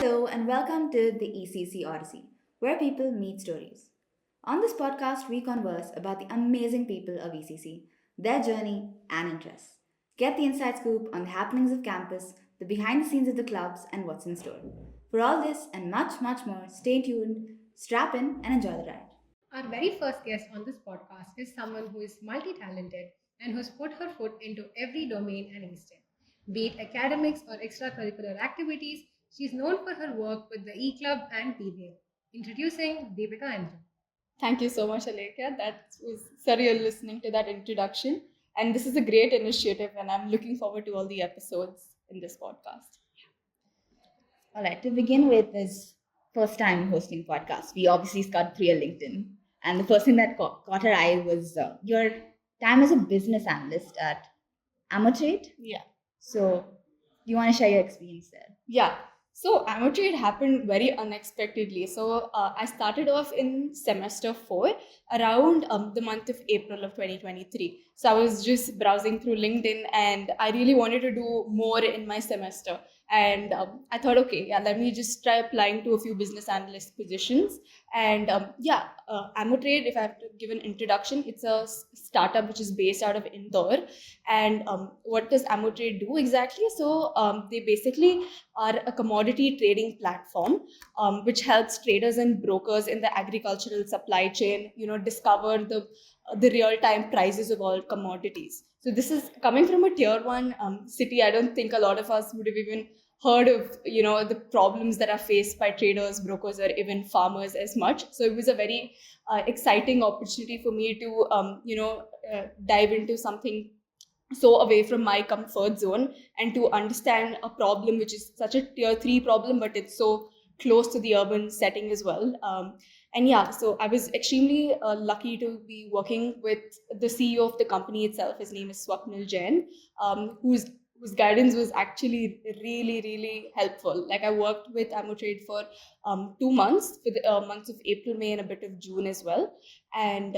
Hello, and welcome to the ECC Odyssey, where people meet stories. On this podcast, we converse about the amazing people of ECC, their journey, and interests. Get the inside scoop on the happenings of campus, the behind the scenes of the clubs, and what's in store. For all this and much, much more, stay tuned, strap in, and enjoy the ride. Our very first guest on this podcast is someone who is multi talented and who's put her foot into every domain and instant. Be it academics or extracurricular activities, she's known for her work with the E-Club and Pvl. Introducing Deepika Indran. Thank you so much, Alekia. That was surreal listening to that introduction. And this is a great initiative, and I'm looking forward to all the episodes in this podcast. All right, to begin with, this first time hosting podcast, we obviously scoured through your LinkedIn. And the first thing that caught our eye was your time as a business analyst at Amot Trade. Yeah. So, do you want to share your experience there? Yeah. So Amot Trade happened very unexpectedly. So I started off in semester 4 around the month of April of 2023. So I was just browsing through LinkedIn and I really wanted to do more in my semester. And I thought, okay, yeah, let me just try applying to a few business analyst positions. And Amot Trade, if I have to give an introduction, it's a startup which is based out of Indore. And what does Amot Trade do exactly? So they basically are a commodity trading platform which helps traders and brokers in the agricultural supply chain, discover the real-time prices of all commodities. So this is coming from a tier 1 city. I don't think a lot of us would have even heard of the problems that are faced by traders, brokers, or even farmers as much. So it was a very exciting opportunity for me to dive into something so away from my comfort zone and to understand a problem which is such a tier 3 problem, but it's so close to the urban setting as well. So I was extremely lucky to be working with the CEO of the company itself. His name is Swapnil Jain, whose guidance was actually really, really helpful. Like I worked with Amot Trade for 2 months, for the months of April, May, and a bit of June as well. And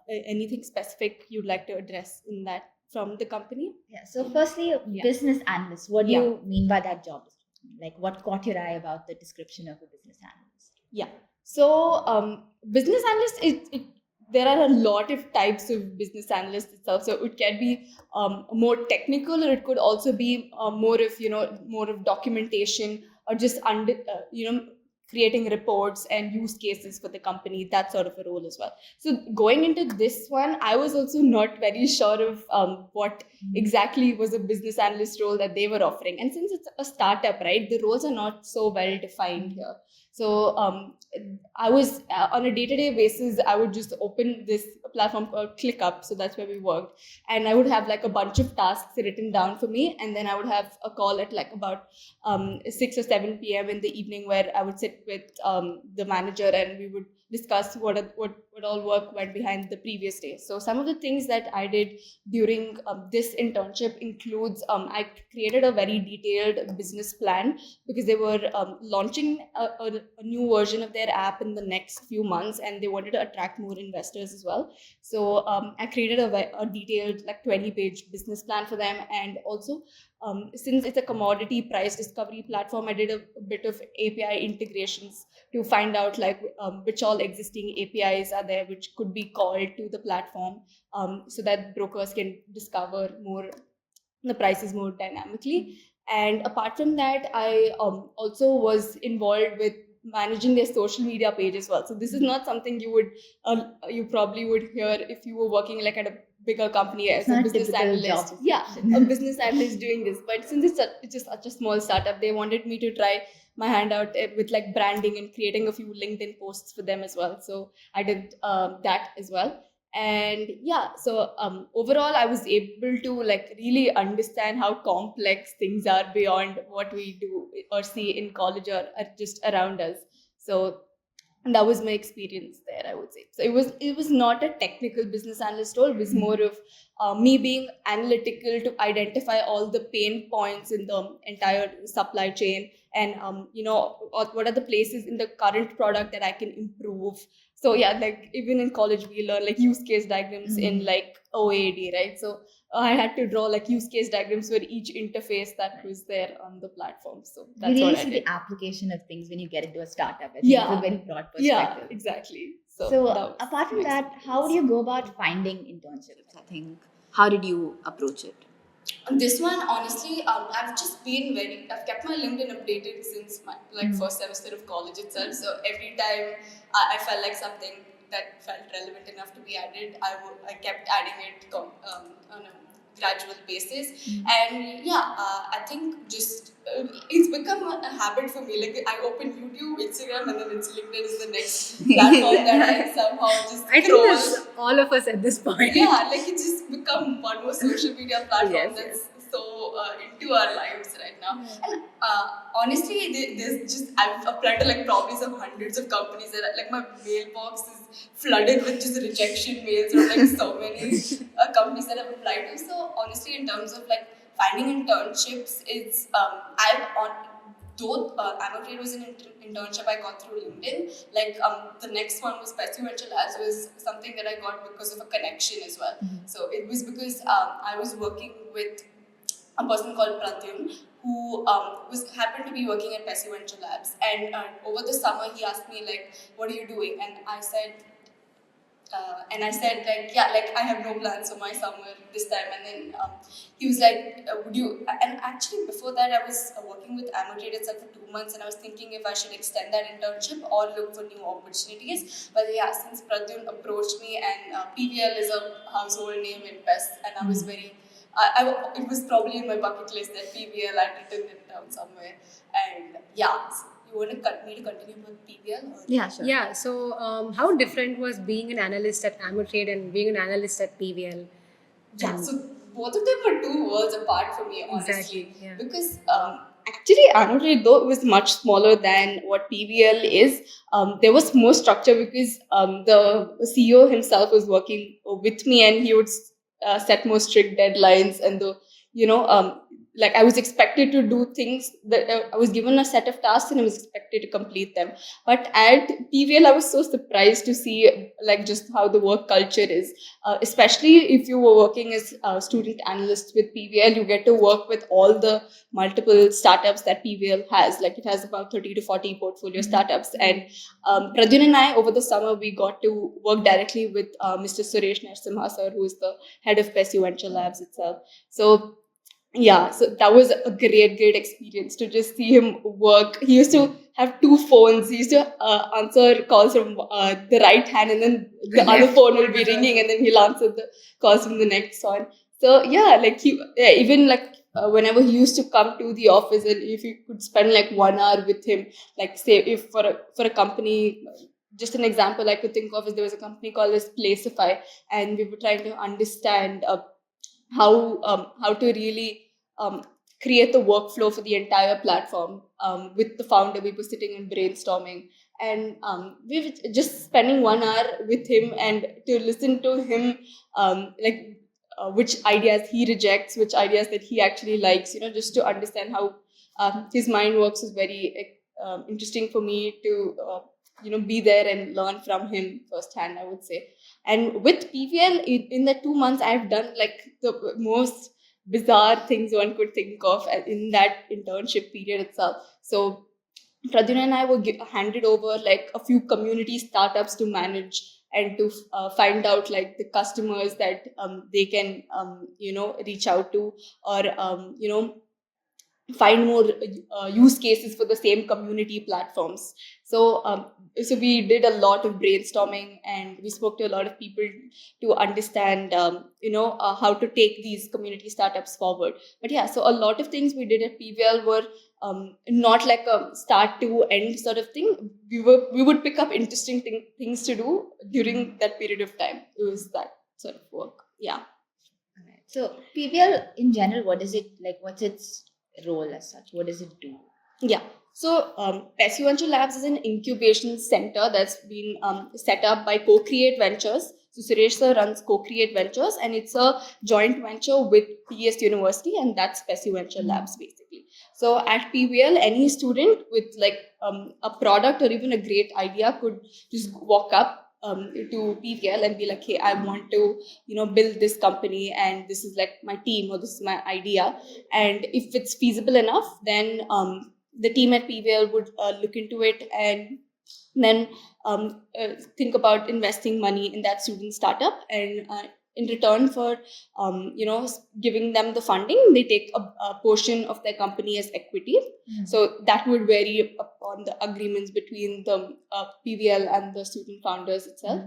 anything specific you'd like to address in that from the company? Yeah. So, firstly, Yeah. business analyst. What do you mean by that job description? Like, what caught your eye about the description of a business analyst? Yeah. So, business analyst, there are a lot of types of business analysts itself. So it can be more technical, or it could also be more of documentation, or just creating reports and use cases for the company, that sort of a role as well. So going into this one, I was also not very sure of what exactly was a business analyst role that they were offering. And since it's a startup, right, the roles are not so well defined here. So I was on a day-to-day basis, I would just open this platform called ClickUp. So that's where we worked. And I would have like a bunch of tasks written down for me. And then I would have a call at like about 6 or 7 p.m. in the evening where I would sit with the manager and we would discuss what all work went behind the previous day. So some of the things that I did during this internship includes I created a very detailed business plan because they were launching a new version of their app in the next few months and they wanted to attract more investors as well. So I created a detailed like 20-page business plan for them. And also since it's a commodity price discovery platform, I did a bit of API integrations to find out like which all existing APIs are there which could be called to the platform so that brokers can discover more the prices more dynamically. And apart from that, I also was involved with managing their social media page as well. So this is not something you probably would hear if you were working like at a bigger company as a business analyst. Yeah, a business analyst doing this. But since it's just such a small startup, they wanted me to try my hand out with like branding and creating a few LinkedIn posts for them as well. So I did that as well. And so overall I was able to like really understand how complex things are beyond what we do or see in college or just around us. So that was my experience there, I would say. So it was not a technical business analyst role. It was more of me being analytical to identify all the pain points in the entire supply chain and what are the places in the current product that I can improve. So yeah, like even in college we learn like use case diagrams in like OAD, right? So I had to draw like use case diagrams for each interface that was there on the platform. So You that's really what I see did. the application of things when you get into a startup. I think it's a Yeah, very broad yeah, perspective. exactly. So So, that was apart from my that, how do you go about finding internships? I think. How did you approach it? This one, honestly, I've just been I've kept my LinkedIn updated since my first semester of college itself. So every time I felt like something that felt relevant enough to be added, I kept adding it on a gradual basis. And yeah, I think just it's become a habit for me. Like I open YouTube, Instagram, and then it's LinkedIn is the next platform that I somehow just I think scroll. that's all of us at this point. Yeah, like it's just become one more social media platform Yes, that's so into our lives right now. And honestly, there's just I've applied to like probably some hundreds of companies that like my mailbox is flooded with just rejection mails from like so many companies that I've applied to. So honestly, in terms of like finding internships, it's I've on though Amot Trade was an internship I got through LinkedIn, like the next one was Pvl Labs was something that I got because of a connection as well. So it was because I was working with a person called Pratyun who was happened to be working at Pvl Labs, and over the summer he asked me like, "What are you doing?" And I said like, yeah, like I have no plans for my summer this time. And then he was like, would you? And actually before that, I was working with Amot Trade itself for 2 months, and I was thinking if I should extend that internship or look for new opportunities. But yeah, since Pradyun approached me, and PVL is a household name in PES, and I was very. It was probably in my bucket list that PVL I'd written it down somewhere, and yeah. So you want me to continue with PVL? Or? Yeah, sure. Yeah, so how different was being an analyst at Amot Trade and being an analyst at PVL? Yeah, so both of them were two worlds apart for me, honestly. Exactly, yeah. Because actually, Amot Trade, though it was much smaller than what PVL is, there was more structure because the CEO himself was working with me, and he would set more strict deadlines, and you know um, like I was expected to do things that I was given a set of tasks and I was expected to complete them. But at PVL, I was so surprised to see like just how the work culture is. Especially if you were working as a student analyst with PVL, you get to work with all the multiple startups that PVL has. Like it has about 30 to 40 portfolio startups. And Pradyun and I, over the summer, we got to work directly with Mr. Suresh Narsimha sir, who is the head of Pvl Labs itself. So yeah, so that was a great experience to just see him work. He used to have two phones. He used to answer calls from the right hand, and then the other phone will be ringing, and then he'll answer the calls from the next one. So yeah, like even like whenever he used to come to the office, and if you could spend like 1 hour with him, like say if for a company, just an example I could think of is there was a company called as Placify, and we were trying to understand how to really create the workflow for the entire platform. With the founder, we were sitting and brainstorming, and we were just spending 1 hour with him and to listen to him, like which ideas he rejects, which ideas that he actually likes, just to understand how his mind works is very interesting for me to be there and learn from him firsthand, I would say. And with PVL, in the 2 months, I've done like the most bizarre things one could think of in that internship period itself. So Pradyun and I were handed over like a few community startups to manage and to find out like the customers that they can reach out to, or find more use cases for the same community platforms. So we did a lot of brainstorming, and we spoke to a lot of people to understand how to take these community startups forward. But yeah, so a lot of things we did at PVL were not like a start to end sort of thing. We would pick up interesting things to do during that period of time. It was that sort of work. Yeah. Alright. So PVL in general, what is it like? What's its role as such? What does it do? Yeah. So, Pvl Labs is an incubation center that's been set up by Co-Create Ventures. So, Suresh sir runs Co-Create Ventures, and it's a joint venture with PS University, and that's Pvl Labs basically. So, at PVL, any student with like a product or even a great idea could just walk up to PVL and be like, hey, I want to, build this company, and this is like my team, or this is my idea. And if it's feasible enough, then the team at PVL would look into it, and then think about investing money in that student startup. And in return for giving them the funding, they take a portion of their company as equity. So that would vary upon the agreements between the PVL and the student founders itself.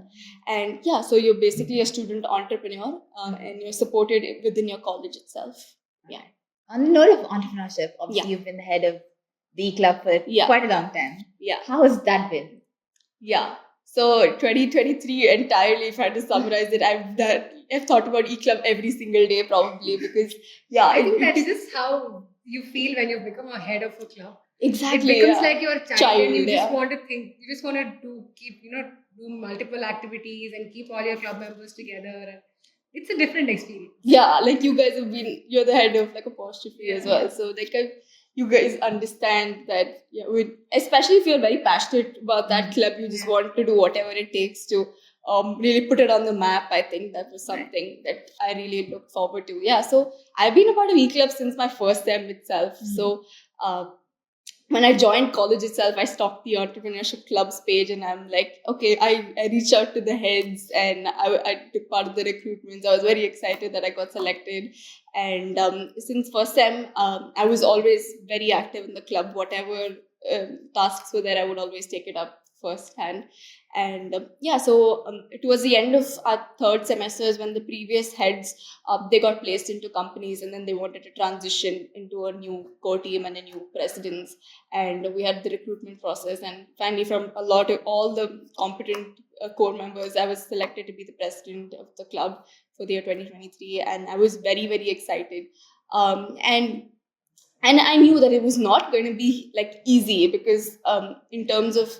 And yeah, so you're basically a student entrepreneur, and you're supported within your college itself. Yeah. On the note of entrepreneurship, obviously Yeah. you've been the head of the club for Yeah. quite a long time. Yeah. How has that been? Yeah. So 2023 entirely, if I had to summarize it, I've thought about Eclub every single day probably, because I think that's just how you feel when you become a head of a club. Exactly. It becomes like your child, and you just yeah. want to think, you just want to keep, do multiple activities and keep all your club members together. And it's a different experience. Yeah, like you guys you're the head of like apostrophe as well. So like you guys understand that, especially if you're very passionate about that club, you just want to do whatever it takes to really put it on the map. I think that was something that I really look forward to. Yeah, so I've been a part of E-Club since my first sem itself. So when I joined college itself, I stalked the Entrepreneurship Club's page, and I'm like, okay, I reached out to the heads, and I took part of the recruitments. I was very excited that I got selected. And since first sem, I was always very active in the club. Whatever tasks were there, I would always take it up firsthand. And so towards the end of our third semesters, when the previous heads they got placed into companies, and then they wanted to transition into a new core team and a new presidents, and we had the recruitment process, and finally from all the competent core members, I was selected to be the president of the club for the year 2023, and I was very, very excited. And I knew that it was not going to be like easy, because in terms of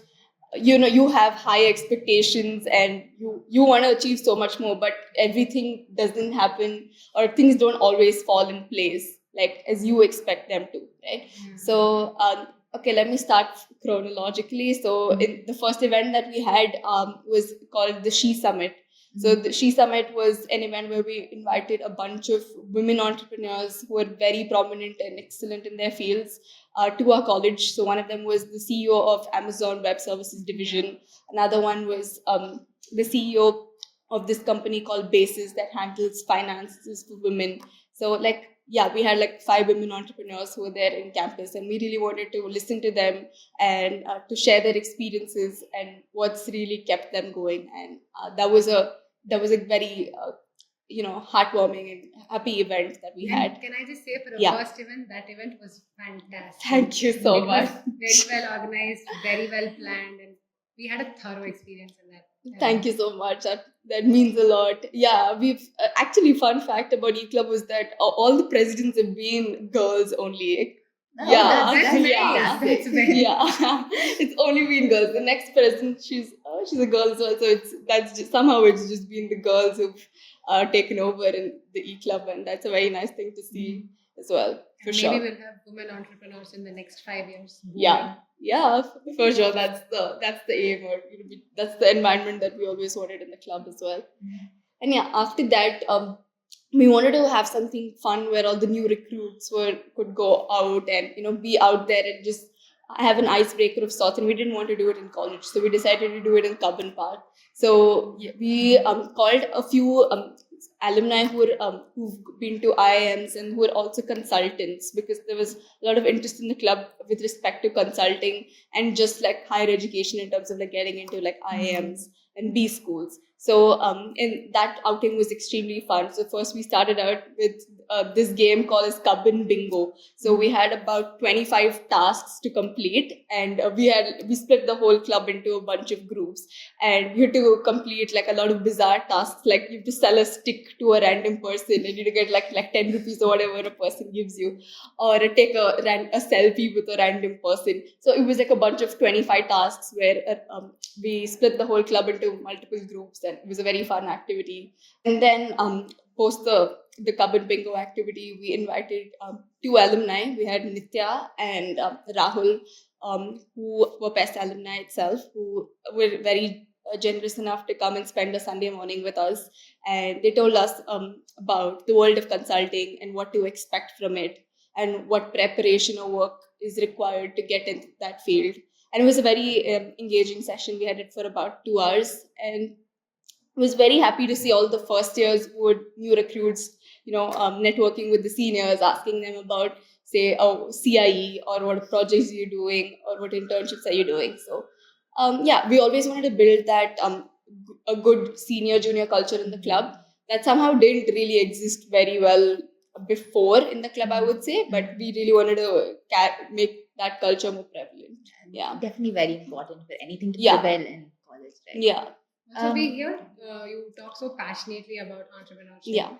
you have high expectations, and you want to achieve so much more, but everything doesn't happen, or things don't always fall in place like as you expect them to, right? So okay, let me start chronologically. So in the first event that we had was called the She Summit. So the She Summit was an event where we invited a bunch of women entrepreneurs who were very prominent and excellent in their fields to our college. So one of them was the CEO of Amazon Web Services Division. Another one was the CEO of this company called Basis that handles finances for women. So we had like 5 women entrepreneurs who were there in campus, and we really wanted to listen to them and to share their experiences and what's really kept them going. And that was a very heartwarming and happy event that we had. Can I just say, for a first event, that event was fantastic. Thank you so much. Was very well organized, very well planned, and we had a thorough experience in that. Thank you so much. That means a lot. Yeah, we've actually, fun fact about E-Club was that all the presidents have been girls only. Oh, yeah, that's very yeah. It's only been girls. The next president, she's a girl as well. So it's just been the girls who've taken over in the E-Club, and that's a very nice thing to see as well. Maybe we'll have women entrepreneurs in the next 5 years. Yeah, for sure. That's the aim, or that's the environment that we always wanted in the club as well. And yeah, after that, we wanted to have something fun where all the new recruits could go out and be out there and just have an icebreaker of sorts. And we didn't want to do it in college, so we decided to do it in Cubbon Park. So we called a few alumni who've been to IIMs and who are also consultants, because there was a lot of interest in the club with respect to consulting and just like higher education in terms of like getting into like IIMs and B schools. So and that outing was extremely fun. So first we started out with this game called as Cubbon Bingo. So we had about 25 tasks to complete, and we split the whole club into a bunch of groups, and you had to complete like a lot of bizarre tasks, like you have to sell a stick to a random person and you get like 10 rupees or whatever a person gives you, or take a selfie with a random person. So it was like a bunch of 25 tasks where we split the whole club into multiple groups, and it was a very fun activity. And then post the Cubbon Bingo activity, we invited 2 alumni. We had Nitya and Rahul, who were best alumni itself, who were very generous enough to come and spend a Sunday morning with us, and they told us about the world of consulting and what to expect from it, and what preparation or work is required to get into that field. And it was a very engaging session. We had it for about 2 hours, and was very happy to see all the first years who were new recruits, networking with the seniors, asking them about, say, CIE, or what projects you're doing, or what internships are you doing. So, we always wanted to build that a good senior junior culture in the club that somehow didn't really exist very well before in the club, I would say, but we really wanted to make that culture more prevalent. Yeah, Definitely very important for anything to Yeah. prevail in college, right? yeah, So we hear you talk so passionately about entrepreneurship. yeah.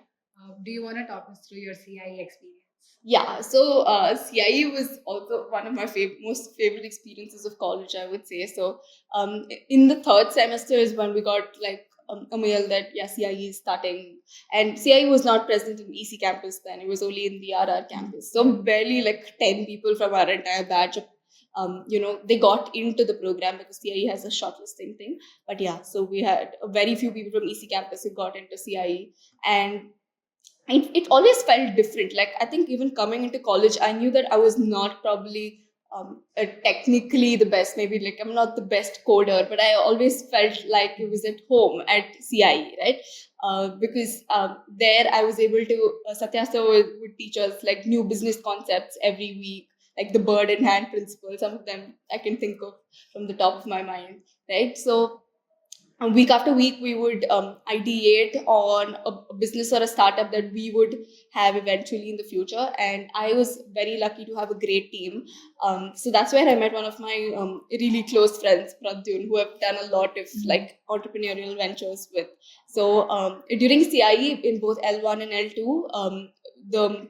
Do you want to talk us through your CIE experience? Yeah, so CIE was also one of my most favorite experiences of college, I would say. So in the third semester is when we got like a mail that CIE is starting, and CIE was not present in EC campus then; it was only in the RR campus. So barely like 10 people from our entire batch, they got into the program because CIE has a shortlisting thing. But so we had very few people from EC campus who got into CIE, and it always felt different. Like, I think even coming into college, I knew that I was not probably technically the best. Maybe like I'm not the best coder, but I always felt like it was at home at CIE, right? Because there I was able to, Satya sir would teach us like new business concepts every week, like the bird in hand principle. Some of them I can think of from the top of my mind, right? So week after week we would ideate on a business or a startup that we would have eventually in the future, and I was very lucky to have a great team. So that's where I met one of my really close friends, Pradyun, who I've done a lot of like entrepreneurial ventures with. So during CIE in both L1 and L2, the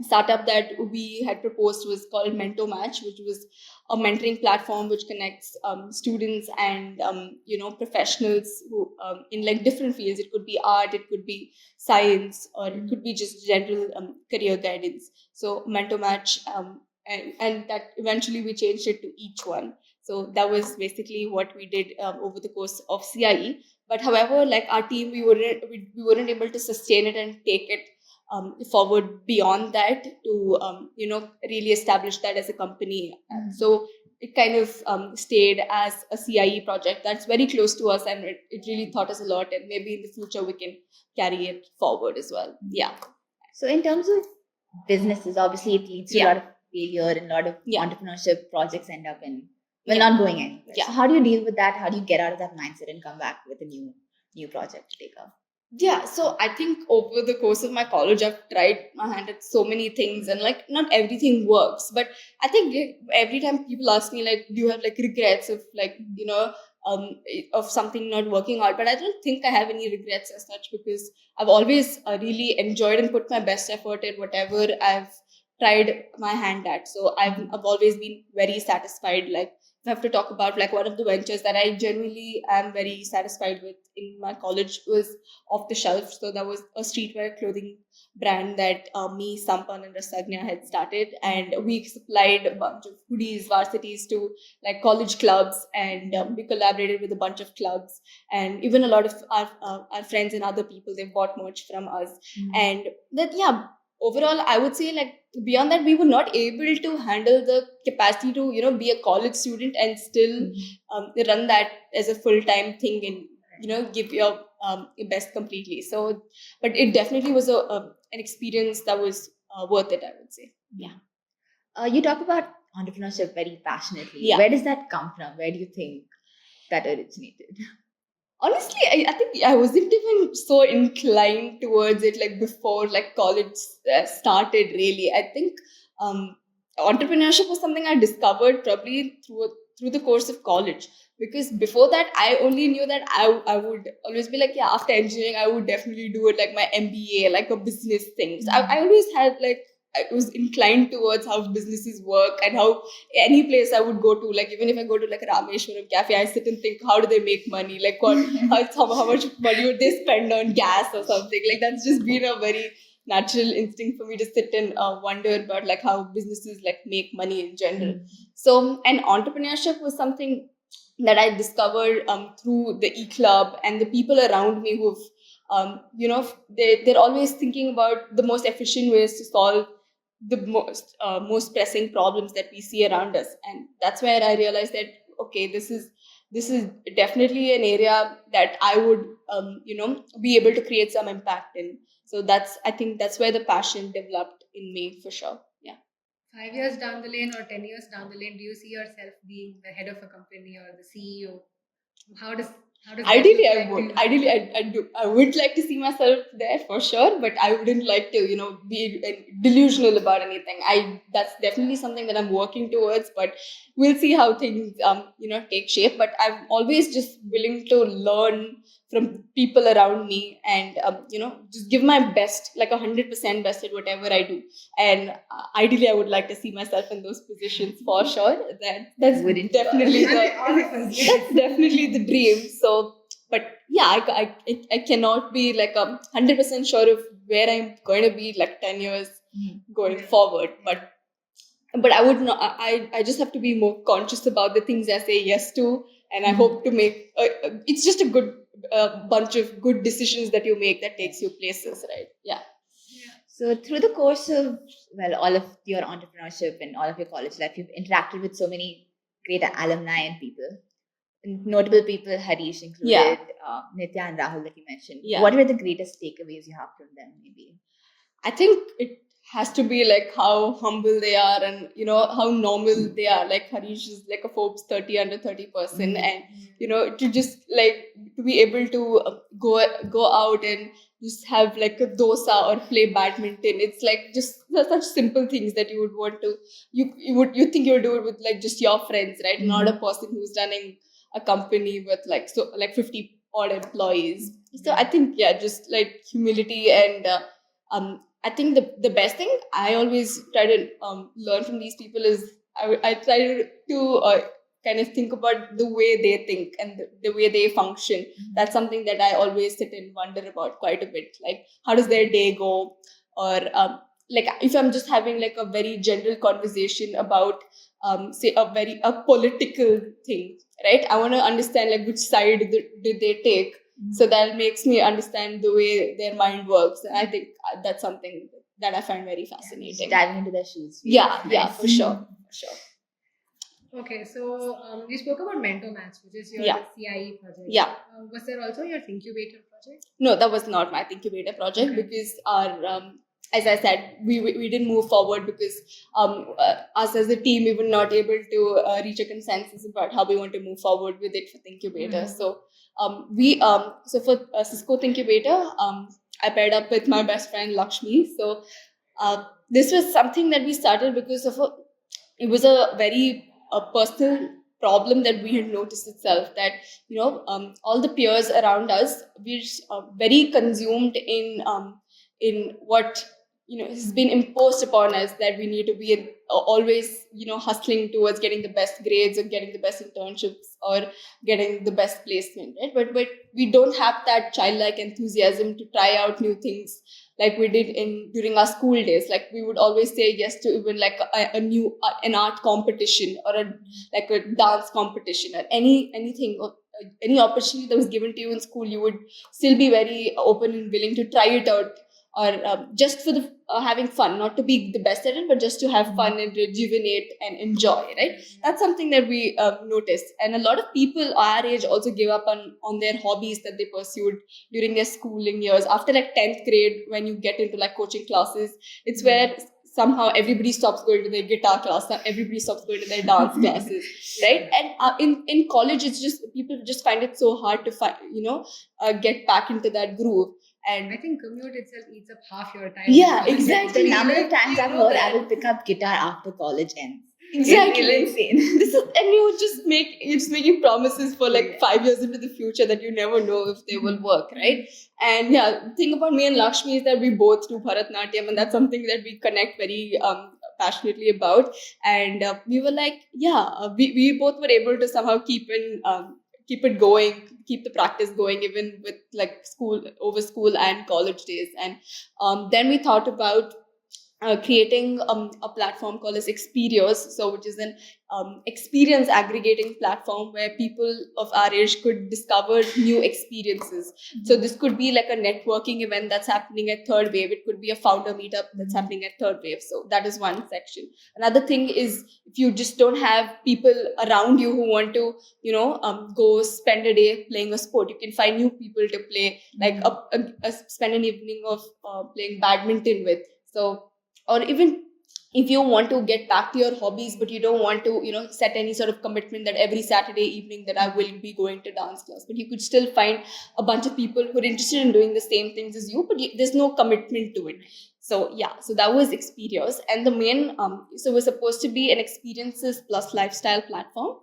startup that we had proposed was called Mentor Match, which was a mentoring platform which connects students and professionals who in like different fields. It could be art, it could be science, or it could be just general career guidance. So Mentor Match, and that eventually we changed it to each one. So that was basically what we did over the course of CIE. But however, like our team, we weren't able to sustain it and take it forward beyond that to really establish that as a company. So it kind of stayed as a CIE project that's very close to us, and it really taught us a lot, and maybe in the future we can carry it forward as well. So in terms of businesses, obviously it leads to a lot of failure, and a lot of entrepreneurship projects end up in not going anywhere. So how do you deal with that? How do you get out of that mindset and come back with a new project to take up? So I think over the course of my college, I've tried my hand at so many things, and like not everything works. But I think every time people ask me like, do you have like regrets of like of something not working out? But I don't think I have any regrets as such, because I've always really enjoyed and put my best effort in whatever I've tried my hand at. So I've always been very satisfied. Like, if I have to talk about like one of the ventures that I genuinely am very satisfied with in my college was Off the Shelf. So that was a streetwear clothing brand that me, Sampan, and Rasagna had started, and we supplied a bunch of hoodies, varsities to like college clubs, and we collaborated with a bunch of clubs, and even a lot of our friends and other people, they bought merch from us. And that overall I would say like beyond that, we were not able to handle the capacity to be a college student and still run that as a full-time thing, and give your best completely. So but it definitely was an experience that was worth it, I would say. You talk about entrepreneurship very passionately. Where does that come from? Where do you think that originated? Honestly, I think I wasn't even so inclined towards it like before like college started, really. I think entrepreneurship was something I discovered probably through the course of college, because before that I only knew that I would always be like, after engineering I would definitely do it like my MBA, like a business thing. So I always had like, I was inclined towards how businesses work and how any place I would go to, like even if I go to like a Rameshwaram cafe, I sit and think, how do they make money? Like how much money would they spend on gas or something? Like that's just been a very natural instinct for me to sit and wonder about like how businesses like make money in general. So, and entrepreneurship was something that I discovered through the Eclub and the people around me who've, they're always thinking about the most efficient ways to solve the most pressing problems that we see around us. And that's where I realized that, okay, this is definitely an area that I would, be able to create some impact in. So I think that's where the passion developed in me for sure. Yeah. 5 years down the lane or 10 years down the lane, do you see yourself being the head of a company or the CEO? How does that Ideally, look I like to would. you? Ideally, I would like to see myself there for sure, but I wouldn't like to, be delusional about anything. That's definitely something that I'm working towards, but we'll see how things, take shape. But I'm always just willing to learn from people around me, and just give my best, like 100% best at whatever I do. And ideally, I would like to see myself in those positions for sure. That's Wouldn't definitely you? the All of us, yes. that's definitely the dream. So, but yeah, I cannot be like 100% sure of where I'm going to be like 10 years going Yeah. forward. But I would not. I just have to be more conscious about the things I say yes to, and I hope to make. It's just a good bunch of good decisions that you make that takes you places, right? Yeah. So through the course of all of your entrepreneurship and all of your college life, you've interacted with so many great alumni and people, notable people, Harish included, Yeah. Nitya and Rahul that you mentioned. Yeah. What were the greatest takeaways you have from them? Maybe. I think it has to be like how humble they are, and how normal they are. Like Harish is like a Forbes 30 under 30 person, and to just like to be able to go out and just have like a dosa or play badminton. It's like just such simple things that you would want to you think you would do it with like just your friends, right? Not a person who's running a company with like 50 odd employees. So I think just like humility and I think the best thing I always try to learn from these people is I try to kind of think about the way they think and the way they function. That's something that I always sit and wonder about quite a bit. Like, how does their day go? Or like if I'm just having like a very general conversation about say a political thing, right? I want to understand like which side did they take, so that makes me understand the way their mind works. And I think that's something that I find very fascinating. Diving into their shoes. Yeah, Nice. for sure. Okay, so you spoke about Mentor Match, which is your Yeah. CIE project. Yeah. Was there also your Incubator project? No, that was not my Incubator project. Okay. Because our as I said, we didn't move forward because us as a team, we were not able to reach a consensus about how we want to move forward with it for the Incubator. So so for Cisco Incubator, I paired up with my best friend Lakshmi. So this was something that we started because of it was a very personal problem that we had noticed itself, that all the peers around us, we're very consumed in what has been imposed upon us, that we need to be always hustling towards getting the best grades or getting the best internships or getting the best placement, right? But we don't have that childlike enthusiasm to try out new things like we did during our school days. Like we would always say yes to even like a new an art competition or like a dance competition or anything or any opportunity that was given to you in school. You would still be very open and willing to try it out, or just for the having fun, not to be the best at it, but just to have fun and rejuvenate and enjoy, right? That's something that we noticed. And a lot of people our age also give up on their hobbies that they pursued during their schooling years. After like 10th grade, when you get into like coaching classes, it's where somehow everybody stops going to their guitar class, everybody stops going to their dance classes, right? And in college, it's just people just find it so hard to find get back into that groove. And I think commute itself eats up half your time. Yeah, The exactly. number of times I've You know heard I that. will pick up guitar after college ends. Exactly. It's insane. This is, and you're just making promises for like 5 years into the future that you never know if they will work, right? And yeah, the thing about me and Lakshmi is that we both do Bharatnatyam, and that's something that we connect very passionately about. And we were like, we both were able to somehow keep it going, keep the practice going, even with like school and college days. And then we thought about creating a platform called as Experios, so which is an experience aggregating platform where people of our age could discover new experiences. So this could be like a networking event that's happening at Third Wave. It could be a founder meetup that's happening at Third Wave. So that is one section. Another thing is if you just don't have people around you who want to, go spend a day playing a sport, you can find new people to play, like spend an evening of playing badminton with. So, or even if you want to get back to your hobbies but you don't want to set any sort of commitment that every Saturday evening that I will be going to dance class, but you could still find a bunch of people who are interested in doing the same things as you, but there's no commitment to it. So yeah, so that was Experience, and the main so it was supposed to be an experiences plus lifestyle platform.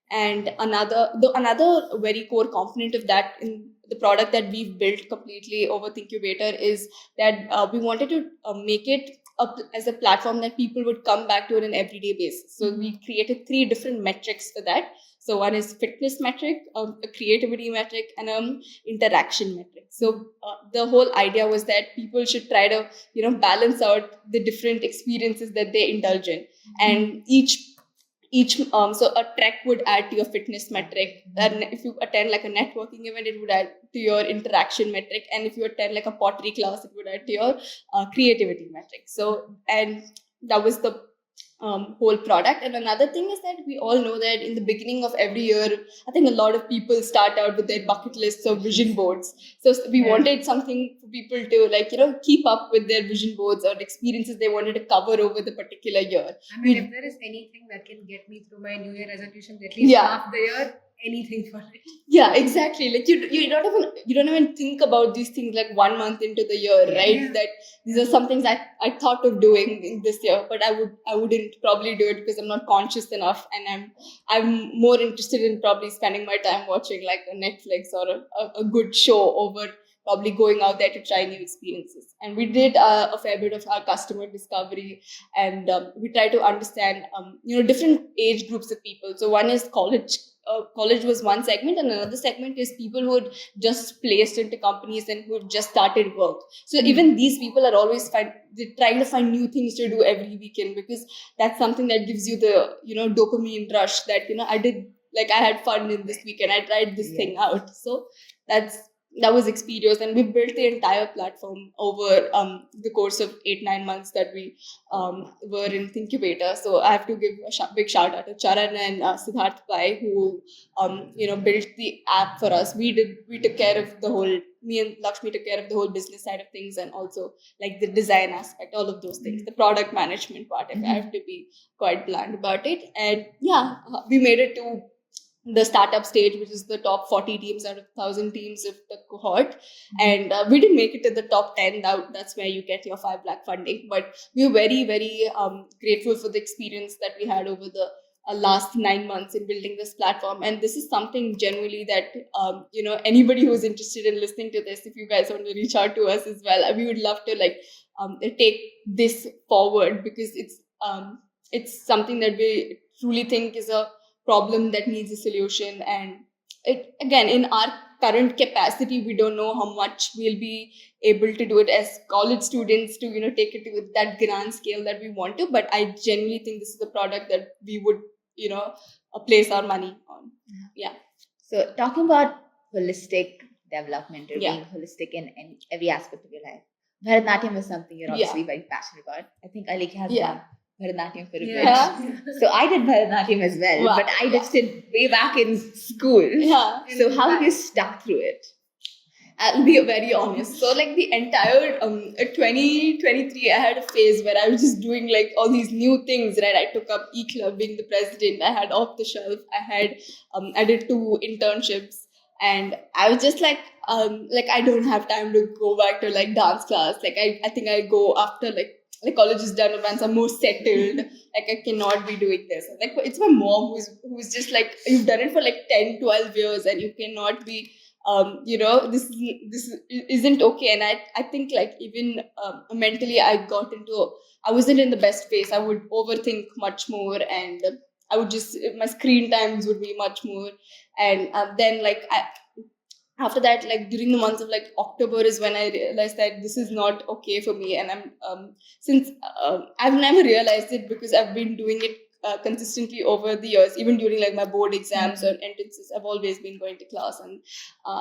And another very core component of that in the product that we've built completely over the Incubator is that we wanted to make it as a platform that people would come back to on an everyday basis. So we created 3 different metrics for that. So one is fitness metric, a creativity metric, and interaction metric. So the whole idea was that people should try to balance out the different experiences that they indulge in, and each so a trek would add to your fitness metric, and if you attend like a networking event, it would add to your interaction metric, and if you attend like a pottery class, it would add to your creativity metric. So, and that was the whole product. And another thing is that we all know that in the beginning of every year, I think a lot of people start out with their bucket lists or vision boards. So we wanted something for people to keep up with their vision boards or experiences they wanted to cover over the particular year. I mean, if there is anything that can get me through my New Year resolution at least half the year, anything for it. Yeah, exactly. Like you don't even think about these things like 1 month into the year, right? Yeah. That these are some things that I thought of doing in this year, but I wouldn't probably do it because I'm not conscious enough, and I'm more interested in probably spending my time watching like a Netflix or a good show over probably going out there to try new experiences. And we did a fair bit of our customer discovery, and we try to understand different age groups of people. So one is college. College was one segment, and another segment is people who had just placed into companies and who just started work. So even these people are always they're trying to find new things to do every weekend, because that's something that gives you the dopamine rush that I did, like I had fun in this weekend, I tried this thing out. So that was Experience, and we built the entire platform over the course of 8-9 months that we were in Incubator. So I have to give a big shout out to Charan and Siddharth Pai, who built the app for us. We took care of the whole. Me and Lakshmi took care of the whole business side of things, and also like the design aspect, all of those things, the product management part. If I have to be quite blunt about it, and yeah, we made it to the startup stage, which is the top 40 teams out of 1,000 teams of the cohort. And we didn't make it to the top 10. That's where you get your 5 lakh funding. But we were very, very grateful for the experience that we had over the last 9 months in building this platform. And this is something generally that, anybody who's interested in listening to this, if you guys want to reach out to us as well, we would love to take this forward, because it's something that we truly think is a problem that needs a solution. And it, again, in our current capacity, we don't know how much we'll be able to do it as college students to take it to that grand scale that we want to. But I genuinely think this is a product that we would place our money on. Yeah. So talking about holistic development or being holistic in every aspect of your life, Bharatanatyam is something you're obviously very passionate about. I think Alika has done Bharatanatyam for a bit. So I did Bharatanatyam as well, but I ditched it way back in school. So how have you stuck through it? I'll be very honest. So like the entire 2023, I had a phase where I was just doing like all these new things, right? I took up Eclub, being the president. I had off the shelf. I did 2 internships, and I was just like I don't have time to go back to like dance class. Like I think I'll go after like college is done, once I'm more settled. Like I cannot be doing this. Like it's my mom who's just like, you've done it for like 10-12 years and you cannot be this isn't okay. And I think like even mentally I wasn't in the best phase. I would overthink much more, and I would just, my screen times would be much more. And then like after that, like during the months of like October is when I realized that this is not okay for me. And I'm since I've never realized it because I've been doing it consistently over the years. Even during like my board exams or entrances, I've always been going to class. And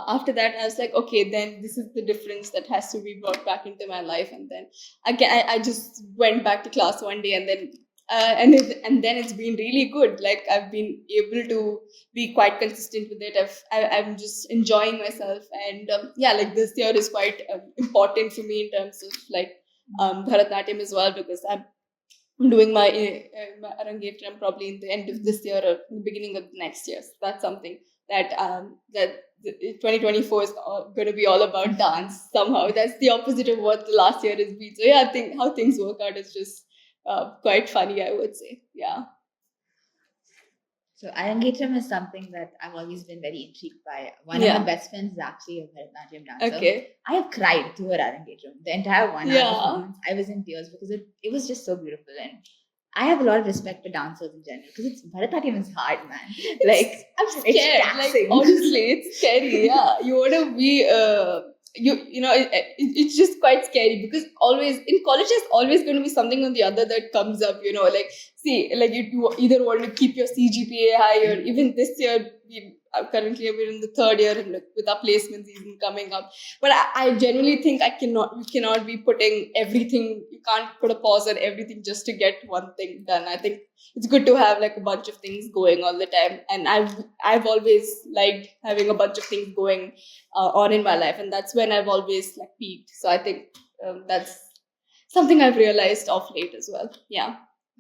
after that, I was like, okay, then this is the difference that has to be brought back into my life. And then again, I just went back to class one day, and then and then it's been really good. Like I've been able to be quite consistent with it. I'm just enjoying myself. And yeah, like this year is quite important for me in terms of like Bharatanatyam as well, because I'm doing my Arangetram probably in the end of this year or the beginning of next year. So that's something that 2024 is going to be all about dance somehow. That's the opposite of what the last year has been. So yeah, I think how things work out is just quite funny, I would say. Yeah. So Arangetram is something that I've always been very intrigued by. One Yeah. of my best friends is actually a Bharatanatyam dancer. Okay. I have cried through her Arangetram. The entire 1 hour Yeah. performance, I was in tears because it was just so beautiful. And I have a lot of respect for dancers in general because it's Bharatanatyam is hard, man. Like I'm it's scared. Like taxing. honestly, it's scary. Yeah, you want to be you know it's just quite scary because always in college there's always going to be something on the other that comes up. You know, like see, like you either want to keep your CGPA high, or even this year currently we're in the third year and with our placement season coming up. But I genuinely think we cannot be putting everything. You can't put a pause on everything just to get one thing done. I think it's good to have like a bunch of things going all the time, and I've always liked having a bunch of things going on in my life, and that's when I've always like peaked. So I think that's something I've realized of late as well. Yeah.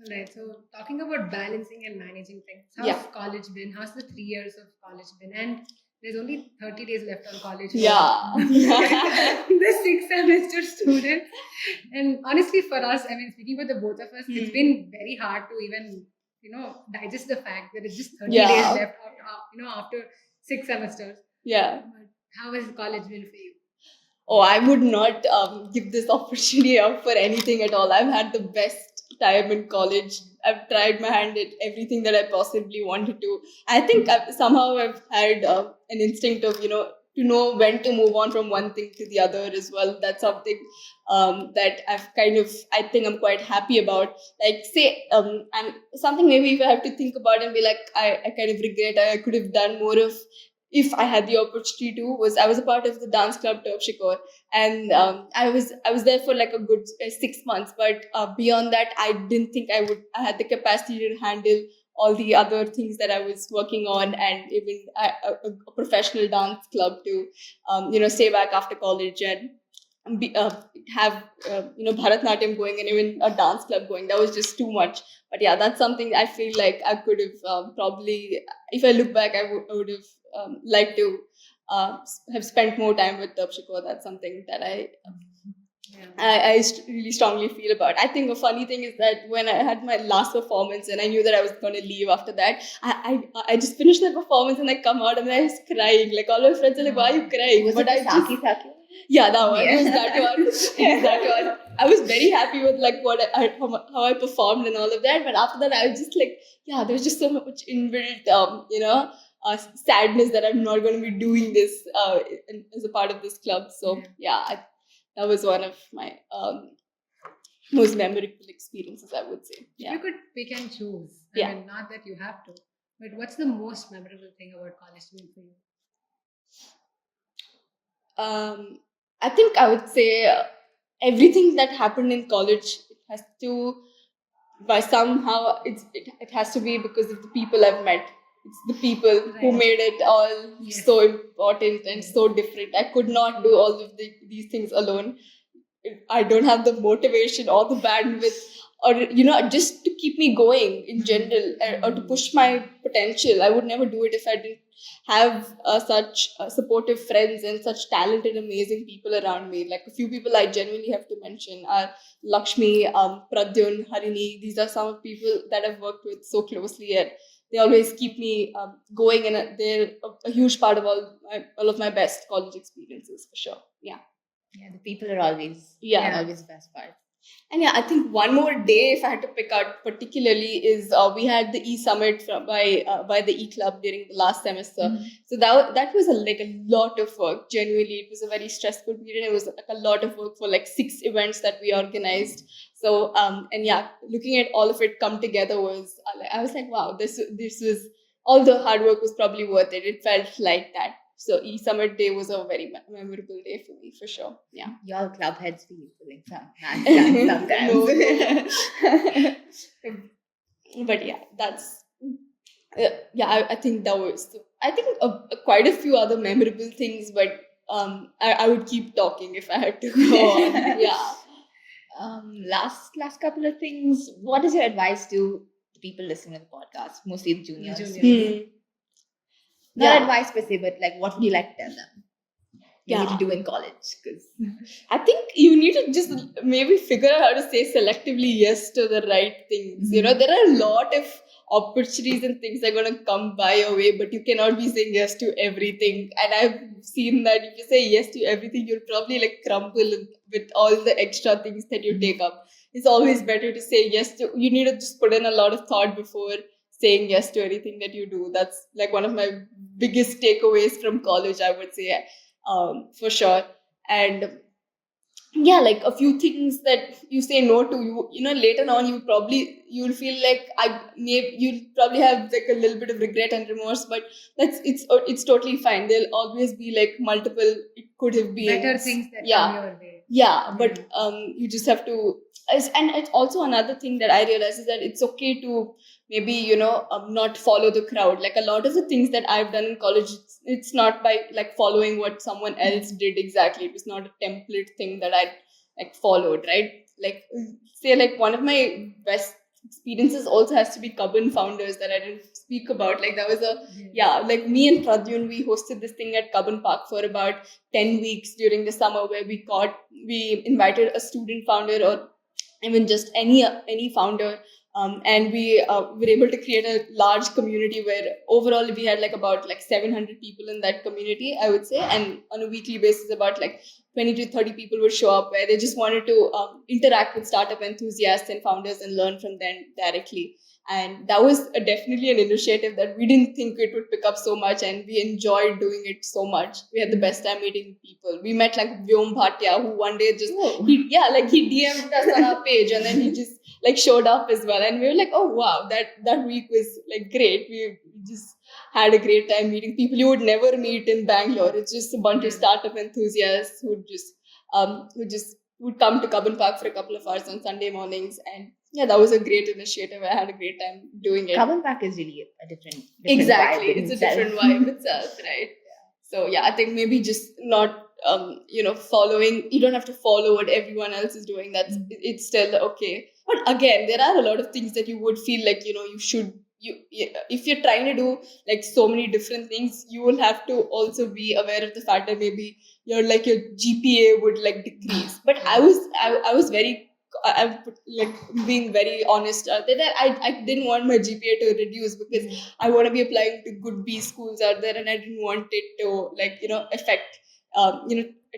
Right. So talking about balancing and managing things, how's Yeah. college been? How's the 3 years of college been? And there's only 30 days left on college. Yeah. The 6 semester student. And honestly, for us, I mean, speaking for the both of us, it's been very hard to even, digest the fact that it's just 30 Yeah. days left after 6 semesters. Yeah. But how has college been for you? Oh, I would not give this opportunity up for anything at all. I've had the best time in college. I've tried my hand at everything that I possibly wanted to. I think I've had an instinct of, to know when to move on from one thing to the other as well. That's something that I think I'm quite happy about. Like, say, and something maybe if I have to think about and be like, I kind of regret I could have done more of if I had the opportunity to, was I was a part of the dance club Turf Shikor, and I was there for like a good 6 months. But beyond that, I didn't think I had the capacity to handle all the other things that I was working on, and even a professional dance club to stay back after college and have Bharatanatyam going and even a dance club going. That was just too much. But yeah, that's something I feel like I could have probably, if I look back, I would have liked to have spent more time with Tapshiko. That's something that I really strongly feel about. I think a funny thing is that when I had my last performance and I knew that I was going to leave after that, I just finished the performance and I come out and I was crying. Like all my friends are like, "Why are you crying?" Was But it the Saki Saki? Yeah, that one. Yeah. It was that one. It was that one. I was very happy with like how I performed and all of that. But after that, I was just like, yeah, there's just so much inbuilt, sadness that I'm not going to be doing this as a part of this club. So yeah, that was one of my most memorable experiences, I would say. If Yeah. you could pick and choose, Yeah. I mean, not that you have to, but what's the most memorable thing about college been for you? I think I would say everything that happened in college, it has to, by somehow, it has to be because of the people I've met. It's the people who Right. made it all Yes. so important and so different. I could not do all of these things alone. I don't have the motivation or the bandwidth, or just to keep me going in general, or to push my potential. I would never do it if I didn't have such supportive friends and such talented, amazing people around me. Like a few people I genuinely have to mention are Lakshmi, Pradyun, Harini. These are some of people that I've worked with so closely, and they always keep me going, and they're a huge part of all of my best college experiences for sure. Yeah. Yeah, the people are always Yeah. always the best part. And yeah, I think one more day, if I had to pick out particularly, is we had the e-summit by the Eclub during the last semester. Mhm. So that was like a lot of work. Genuinely, it was a very stressful period. It was like a lot of work for like 6 events that we organized. So and yeah, looking at all of it come together was I was like, wow, this was all the hard work was probably worth it. It felt like that. So e-summit day was a very memorable day for me, for sure. Yeah. Your club heads feel like some sometimes. But yeah, that's yeah. I think that was. I think quite a few other memorable things, but I would keep talking if I had to go on. Yeah. Last couple of things. What is your advice to the people listening to the podcast, mostly the juniors? Juniors. Not Yeah. advice per se, but like what would you like to tell them? Maybe Yeah. to do in college, because I think you need to just maybe figure out how to say selectively yes to the right things. You know, there are a lot of opportunities and things that are going to come by your way, but you cannot be saying yes to everything. And I've seen that if you say yes to everything, you'll probably like crumble with all the extra things that you take up. It's always better to say yes to, you need to just put in a lot of thought before saying yes to anything that you do. That's like one of my biggest takeaways from college, I would say, for sure. And yeah, like a few things that you say no to, you know, later on you'll feel like you'll probably have like a little bit of regret and remorse, but it's totally fine. There'll always be like multiple, it could have been Better things that yeah come your way. yeah, but you just have to and it's also another thing that I realize is that it's okay to maybe, you know, not follow the crowd. Like a lot of the things that I've done in college, it's not by like following what someone else did exactly. It was not a template thing that I like followed, right? Like say like one of my best experiences also has to be Cubbon founders that I didn't speak about. Like that was like me and Pradyun, we hosted this thing at Cubbon Park for about 10 weeks during the summer, where we invited a student founder or even just any founder, and we were able to create a large community where overall we had like about like 700 people in that community, I would say, and on a weekly basis about like 20 to 30 people would show up, where they just wanted to interact with startup enthusiasts and founders and learn from them directly. And that was definitely an initiative that we didn't think it would pick up so much, and we enjoyed doing it so much. We had the best time meeting people. We met like Vyom Bhatia, who one day just he DM'd us on our page, and then he just like showed up as well. And we were like, oh wow, that week was like great. We just had a great time meeting people you would never meet in Bangalore. It's just a bunch of startup enthusiasts who would come to Cubbon Park for a couple of hours on Sunday mornings. And yeah, that was a great initiative. I had a great time doing it. Cubbon Park is really a different Exactly, vibe in it's a itself. different vibe itself, right? So yeah, I think maybe just not following. You don't have to follow what everyone else is doing. It's still okay. But again, there are a lot of things that you would feel like you should. If you're trying to do like so many different things, you will have to also be aware of the fact that maybe your GPA would like decrease. But I was very I'm like being very honest that I didn't want my GPA to reduce because I want to be applying to good B schools out there, and I didn't want it to affect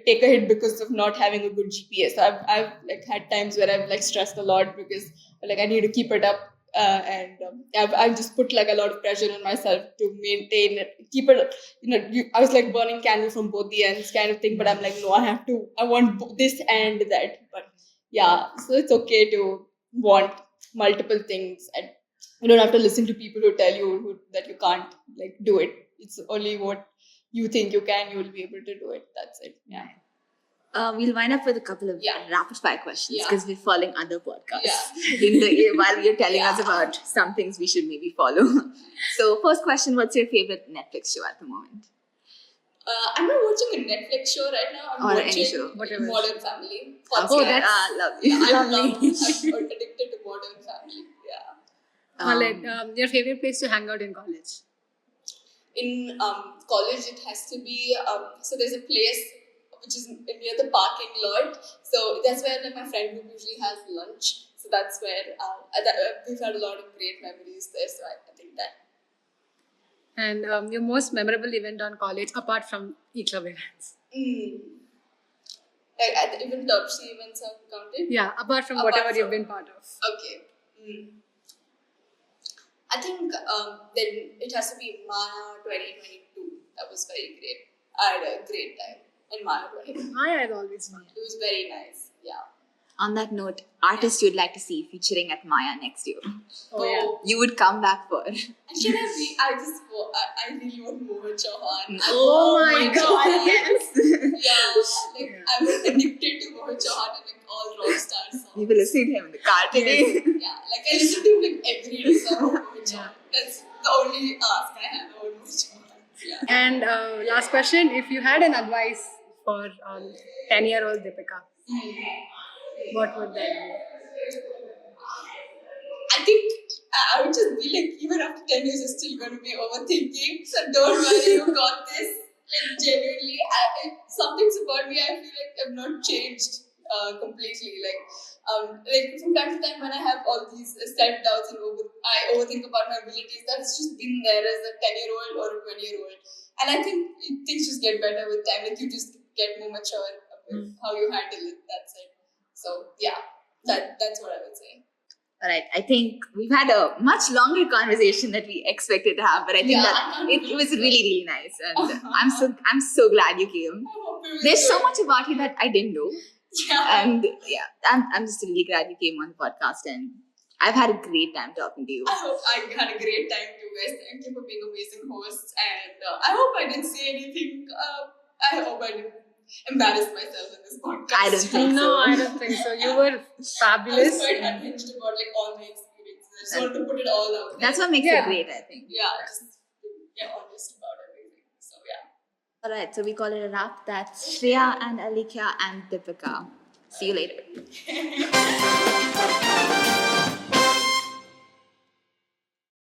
take a hit because of not having a good GPA. So I've like had times where I've like stressed a lot because like I need to keep it up, and I've just put like a lot of pressure on myself to maintain it, keep it. I was like burning candle from both the ends kind of thing, but I'm like, no, I want this and that, but. Yeah, so it's okay to want multiple things, and you don't have to listen to people who tell you that you can't like do it. It's only what you think you can, you will be able to do it. That's it. Yeah. We'll wind up with a couple of Yeah. rapid fire questions Yeah. because we're following other podcasts Yeah. while you're telling us about some things we should maybe follow. So, first question: what's your favorite Netflix show at the moment? I'm not watching a Netflix show right now. I'm Or any watching show. Whatever. Modern Family. Oh, that's lovely. I'm lovely. addicted to Modern Family. Yeah. Your favorite place to hang out in college? In college, it has to be so there's a place which is near the parking lot, so that's where like my friend group usually has lunch, so that's where we've had a lot of great memories there, so I think that. And your most memorable event on college apart from Eclub events? Even tertiary events are counted? Yeah, apart from Apart whatever from- you've been part of. Okay. I think then it has to be Maya 2022. That was very great. I had a great time in Maya 2022. Maya is always fun. It was very nice. Yeah. On that note, artists you'd like to see featuring at Maya next year. Oh, yeah. You would come back for. And can I be? I really want Mohan Chauhan. Oh my God, yes. Yeah, I'm addicted to Mohan Chauhan and all rock star songs. We will listen to him in the car today. Yeah, I listen to him every song of Mohan Chauhan. That's the only ask I have about Mohan Chauhan. Yeah. And last question, if you had an advice for 10-year-old Deepika, what would that be? I think I would just be even after 10 years, you're still going to be overthinking. So don't worry, you got this. Genuinely, something's about me. I feel like I've not changed completely. From time to time, when I have all these self-doubts and I overthink about my abilities, that's just been there as a 10-year-old or a 20-year-old. And I think things just get better with time. You just get more mature with how you handle it. That's it. So yeah, that's what I would say. All right, I think we've had a much longer conversation that we expected to have, but I think that it was really, really nice, and I'm so glad you came. There's so much about you that I didn't know, and I'm just really glad you came on the podcast, and I've had a great time talking to you. I hope I had a great time too, guys. Thank you for being amazing hosts, and I hope I didn't say anything. I hope I didn't embarrass myself in this podcast. I don't think so. No, I don't think so. You were I fabulous. was quite unhinged about all my experiences. I just wanted to put it all out there. That's what makes it great, I think. Yeah, just get honest about everything. So yeah. All right, so we call it a wrap. That's Shreya and Alikia and Deepika. See you later.